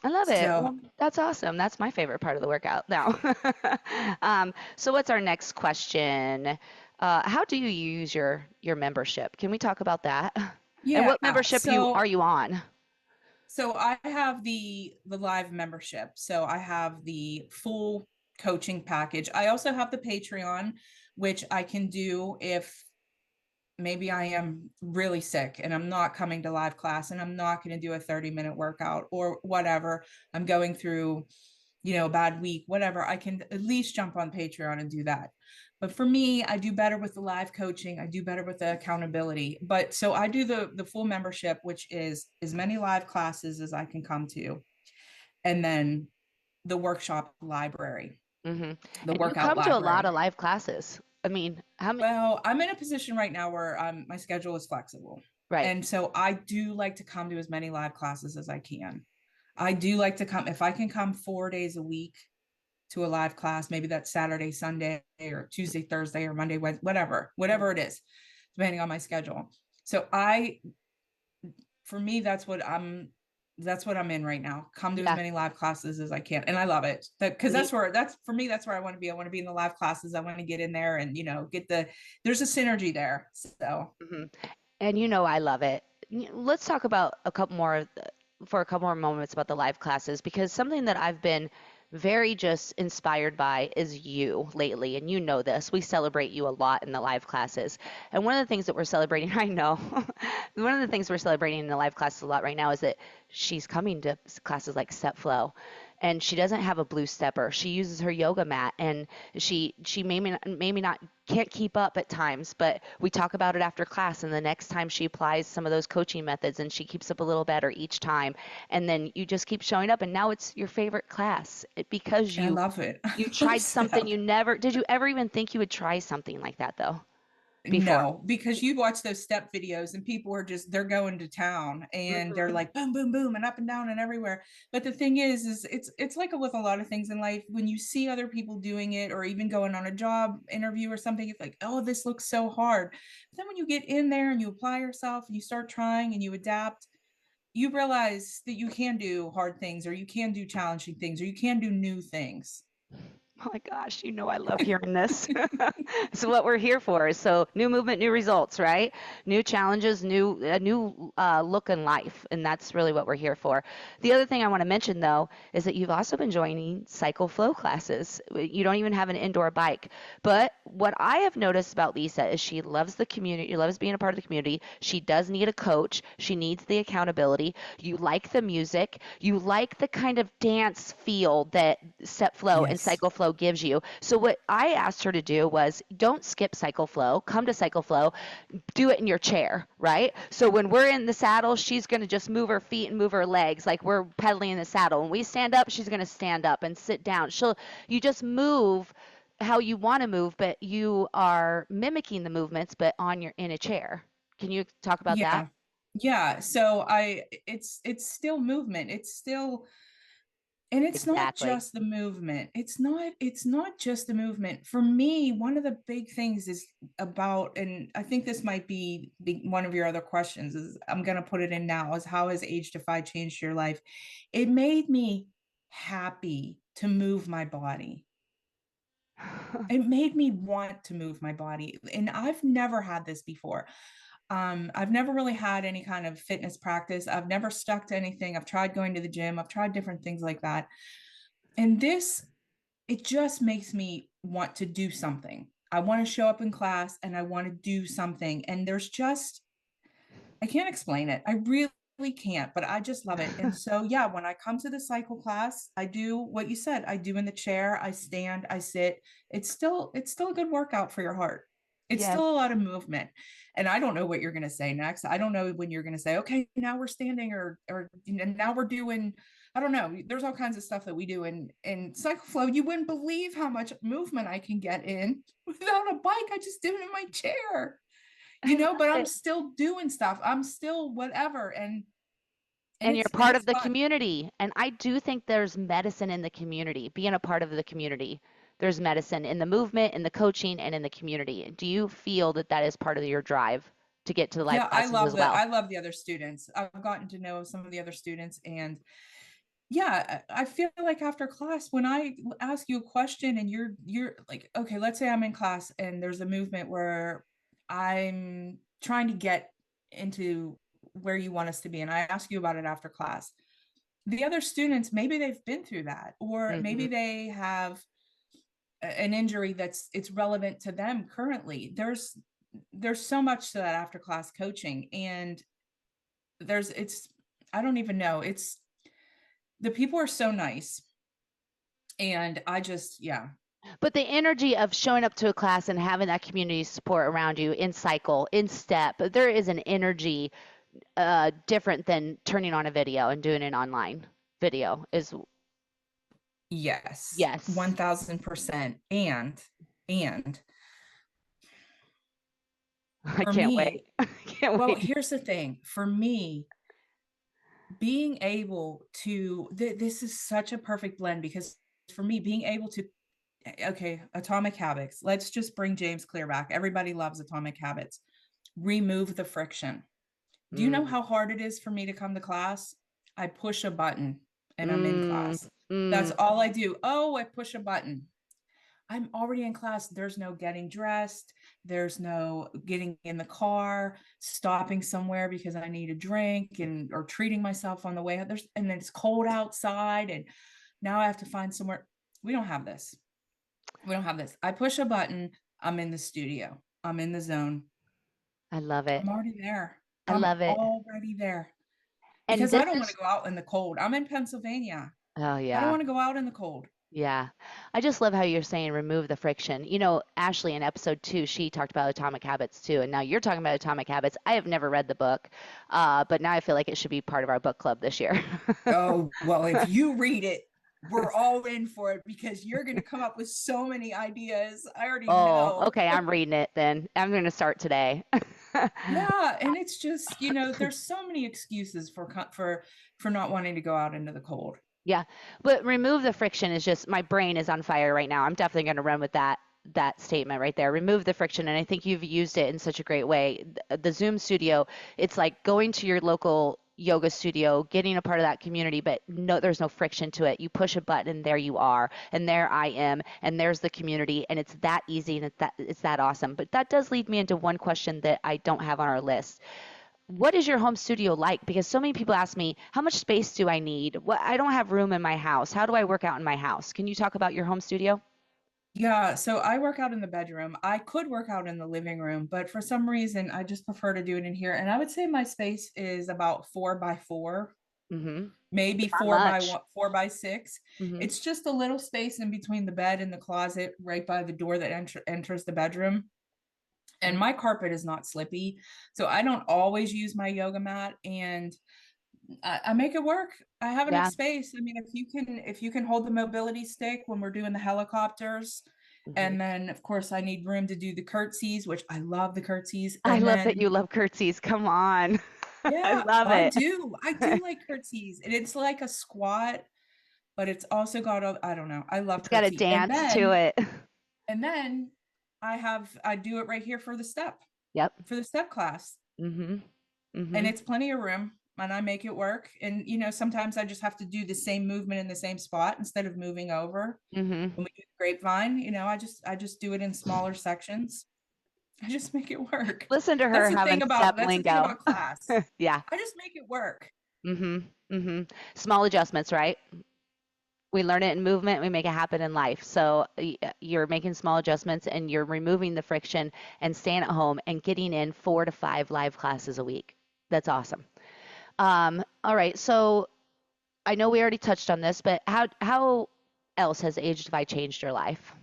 I love it. So Well, that's awesome. That's my favorite part of the workout now. So what's our next question? How do you use your membership? Can we talk about that? And yeah, what membership are you on? so I have the live membership. So I have the full coaching package. I also have the Patreon, which I can do if maybe I am really sick and I'm not coming to live class and I'm not going to do a 30-minute workout or whatever. I'm going through, a bad week, whatever. I can at least jump on Patreon and do that. But for me, I do better with the live coaching. I do better with the accountability. But so I do the full membership, which is as many live classes as I can come to, and then the workshop library, Hmm. the And you workout come to a lot of library. live classes. I mean, how many? Well, I'm in a position right now where my schedule is flexible. Right. And so I do like to come to as many live classes as I can. I do like to come, if I can come 4 days a week to a live class, maybe that's Saturday, Sunday, or Tuesday, Thursday, or Monday, Wednesday, whatever it is, depending on my schedule. So for me, that's what I'm in right now. Come to as Yeah. many live classes as I can, and I love it. Because Me. that's for me. That's where I want to be. I want to be in the live classes. I want to get in there and get there's a synergy there. So Hmm. And I love it. Let's talk about for a couple more moments about the live classes, because something that I've been very just inspired by is you lately, and you know this. We celebrate you a lot in the live classes. And one of the things that we're celebrating, I know, one of the things we're celebrating in the live classes a lot right now is that she's coming to classes like Step Flow, and she doesn't have a blue stepper. She uses her yoga mat, and she maybe not can't keep up at times, but we talk about it after class, and the next time she applies some of those coaching methods, and she keeps up a little better each time, and then you just keep showing up, and now it's your favorite class because I you love it. you I love tried something step. you never did. You ever even think you would try something like that though before? No, because you watch those step videos and people are they're going to town and they're Hmm. like boom, boom, boom, and up and down and everywhere. But the thing is it's like with a lot of things in life, when you see other people doing it or even going on a job interview or something, it's like, oh, this looks so hard. But then when you get in there and you apply yourself and you start trying and you adapt, you realize that you can do hard things or you can do challenging things or you can do new things. Oh my gosh, I love hearing this. So what we're here for is so new movement, new results, right? New challenges, new look in life, and that's really what we're here for. The other thing I want to mention though is that you've also been joining cycle flow classes. You don't even have an indoor bike, but what I have noticed about Lisa is she loves the community, loves being a part of the community. She does need a coach. She needs the accountability. You like the music. You like the kind of dance feel that Step Flow and Yes. Cycle Flow gives you. So what I asked her to do was don't skip Cycle Flow. Come to Cycle Flow. Do it in your chair, right? So when we're in the saddle, she's going to just move her feet and move her legs like we're pedaling in the saddle. When we stand up, she's going to stand up and sit down. You just move how you want to move, but you are mimicking the movements, but in a chair. Can you talk about that? Yeah. Yeah. So it's still movement. It's still, and it's not Exactly. just the movement. It's not just the movement. For me, one of the big things is about, and I think this might be one of your other questions, is I'm going to put it in now, is how has Age Defy changed your life? It made me happy to move my body. It made me want to move my body. And I've never had this before. I've never really had any kind of fitness practice. I've never stuck to anything. I've tried going to the gym. I've tried different things like that. And it just makes me want to do something. I want to show up in class and I want to do something. And I can't explain it. I really can't, but I just love it. And so, yeah, when I come to the cycle class, I do what you said. I do in the chair, I stand, I sit. It's still a good workout for your heart. It's Yes. still a lot of movement. And I don't know what you're going to say next. I don't know when you're going to say, okay, now we're standing or now we're doing, I don't know. There's all kinds of stuff that we do in cycle flow. You wouldn't believe how much movement I can get in without a bike. I just do it in my chair, I but love I'm it. still doing stuff. I'm still whatever. And And you're it's part of the fun. community. And I do think there's medicine in the community, being a part of the community. There's medicine in the movement, in the coaching, and in the community. Do you feel that that is part of your drive to get to the live Yeah, classes as I well? love the other students. I've gotten to know some of the other students, and yeah, I feel like after class, when I ask you a question and you're like, okay, let's say I'm in class and there's a movement where I'm trying to get into where you want us to be, and I ask you about it after class. The other students, maybe they've been through that, or maybe Hmm. they have an injury that's it's relevant to them currently. There's so much to that after class coaching, and there's it's I don't even know. It's the people are so nice. And I just, yeah, But the energy of showing up to a class and having that community support around you in cycle, in step, there is an energy different than turning on a video and doing an online video. Is yes, yes. 1000%. And I for can't me, wait. I can't well, wait. here's the thing for me, being able to, this is such a perfect blend because for me, being able to, okay, Atomic Habits, let's just bring James Clear back. Everybody loves Atomic Habits. Remove the friction. Do you know Mm, how hard it is for me to come to class? I push a button and I'm in mm, class. That's mm. all I do. Oh, I push a button. I'm already in class. There's no getting dressed. There's no getting in the car, stopping somewhere because I need a drink and or treating myself on the way out. There's and it's cold outside and now I have to find somewhere. We don't have this. We don't have this. I push a button. I'm in the studio. I'm in the zone. I love it. I'm already there. I I'm love it. already there And because I this don't want to is, go out in the cold. I'm in Pennsylvania. oh I don't yeah. want to go out in the cold. Yeah. I just love how you're saying remove the friction. You know, Ashley in episode 2, she talked about atomic habits too. And now you're talking about atomic habits. I have never read the book, but now I feel like it should be part of our book club this year. Oh, well, if you read it, we're all in for it because you're going to come up with so many ideas. I already Oh, know. okay. I'm reading it then. I'm going to start today. Yeah, and it's just, there's so many excuses for not wanting to go out into the cold. Yeah, but remove the friction is just my brain is on fire right now. I'm definitely going to run with that statement right there. Remove the friction, and I think you've used it in such a great way. The Zoom studio, it's like going to your local yoga studio, getting a part of that community, but no, there's no friction to it. You push a button, and there you are, and there I am, and there's the community, and it's that easy and it's that awesome. But that does lead me into one question that I don't have on our list. What is your home studio like? Because so many people ask me, how much space do I need? What, I don't have room in my house. How do I work out in my house? Can you talk about your home studio? Yeah, so I work out in the bedroom. I could work out in the living room, but for some reason, I just prefer to do it in here. And I would say my space is about 4 by 4, Mm-hmm. maybe Not four by much. one, 4 by 6. Mm-hmm. It's just a little space in between the bed and the closet, right by the door that enters the bedroom. And Mm-hmm. my carpet is not slippy, so I don't always use my yoga mat, and I make it work. I have enough Yeah. space. I mean, if you can hold the mobility stick when we're doing the helicopters, Mm-hmm. and then of course I need room to do the curtsies, which I love the curtsies, I and love that then you love curtsies. Come on. I yeah, love I it. do. I do like curtsies, and it's like a squat, but it's also got a, I don't know. I love It's got a curtsy, dance to it. and then I do it right here Yep. for the step class, Mm-hmm. and Mm-hmm. it's plenty of room and I make it work. And sometimes I just have to do the same movement in the same spot instead of moving over. Mm-hmm. When we do the grapevine, I just do it in smaller sections. I just make it work. Listen to her having step That's the thing lingo. about class. Yeah. I just make it work. Mm-hmm. Mm-hmm. Small adjustments, right? We learn it in movement, we make it happen in life. So you're making small adjustments and you're removing the friction and staying at home and getting in 4 to 5 live classes a week. That's awesome. All right, so I know we already touched on this, but how else has AgeDefy changed your life?